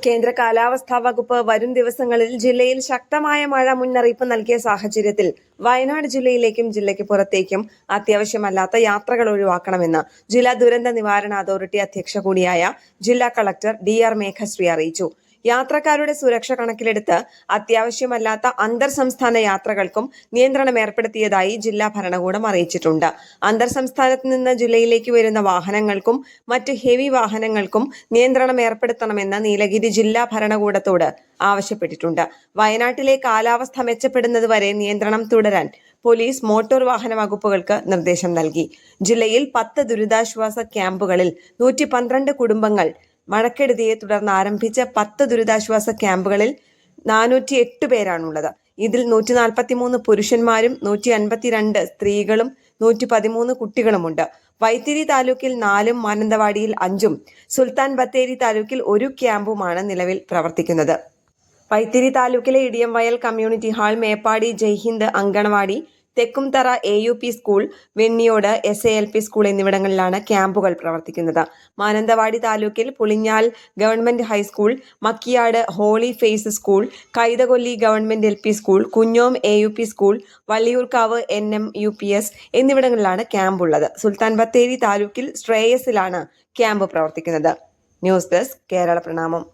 കേന്ദ്ര കാലാവസ്ഥാ വകുപ്പ് വരും ദിവസങ്ങളിൽ ജില്ലയിൽ ശക്തമായ മഴ മുന്നറിയിപ്പ് നൽകിയ സാഹചര്യത്തിൽ വയനാട് ജില്ലയിലേക്കും ജില്ലയ്ക്ക് പുറത്തേക്കും അത്യാവശ്യമല്ലാത്ത യാത്രകൾ ഒഴിവാക്കണമെന്ന് ജില്ലാ ദുരന്ത നിവാരണ അതോറിറ്റി അധ്യക്ഷ കൂടിയായ ജില്ലാ കളക്ടർ DR മേഘശ്രീ അറിയിച്ചു. യാത്രക്കാരുടെ സുരക്ഷ കണക്കിലെടുത്ത് അത്യാവശ്യമല്ലാത്ത അന്തർ സംസ്ഥാന യാത്രകൾക്കും നിയന്ത്രണം ഏർപ്പെടുത്തിയതായി ജില്ലാ ഭരണകൂടം അറിയിച്ചിട്ടുണ്ട്. അന്തർ സംസ്ഥാനത്ത് നിന്ന് ജില്ലയിലേക്ക് വരുന്ന വാഹനങ്ങൾക്കും മറ്റ് ഹെവി വാഹനങ്ങൾക്കും നിയന്ത്രണം ഏർപ്പെടുത്തണമെന്ന് നീലഗിരി ജില്ലാ ഭരണകൂടത്തോട് ആവശ്യപ്പെട്ടിട്ടുണ്ട്. വയനാട്ടിലെ കാലാവസ്ഥ മെച്ചപ്പെടുന്നതുവരെ നിയന്ത്രണം തുടരാൻ പോലീസ് മോട്ടോർ വാഹന വകുപ്പുകൾക്ക് നിർദ്ദേശം നൽകി. ജില്ലയിൽ 10 ദുരിതാശ്വാസ ക്യാമ്പുകളിൽ 112 കുടുംബങ്ങൾ മഴക്കെടുതിയെ തുടർന്ന് ആരംഭിച്ച 10 ദുരിതാശ്വാസ ക്യാമ്പുകളിൽ 408 പേരാണുള്ളത്. ഇതിൽ 143 പുരുഷന്മാരും 152 സ്ത്രീകളും 113 കുട്ടികളുമുണ്ട്. വൈത്തിരി താലൂക്കിൽ 4ഉം മാനന്തവാടിയിൽ 5ഉം സുൽത്താൻ ബത്തേരി താലൂക്കിൽ 1 ക്യാമ്പുമാണ് നിലവിൽ പ്രവർത്തിക്കുന്നത്. വൈത്തിരി താലൂക്കിലെ Idiyamvayal community hall, Meppadi Jaihind anganwadi, Thekkumthara AUP school, Venniyode SALP school എന്നിവിടങ്ങളിലാണ് ക്യാമ്പുകൾ പ്രവർത്തിക്കുന്നത്. മാനന്തവാടി താലൂക്കിൽ Pulinjal government high school, Makkiyad holy face school, കൈതകൊല്ലി government LP school, Kunhome AUP school, Valliyoorkavu NMUPS എന്നിവിടങ്ങളിലാണ് ക്യാമ്പുള്ളത്. സുൽത്താൻ ബത്തേരി താലൂക്കിൽ ശ്രേയസിലാണ് ക്യാമ്പ് പ്രവർത്തിക്കുന്നത്. ന്യൂസ് ഡെസ്ക് കേരള പ്രണാമം.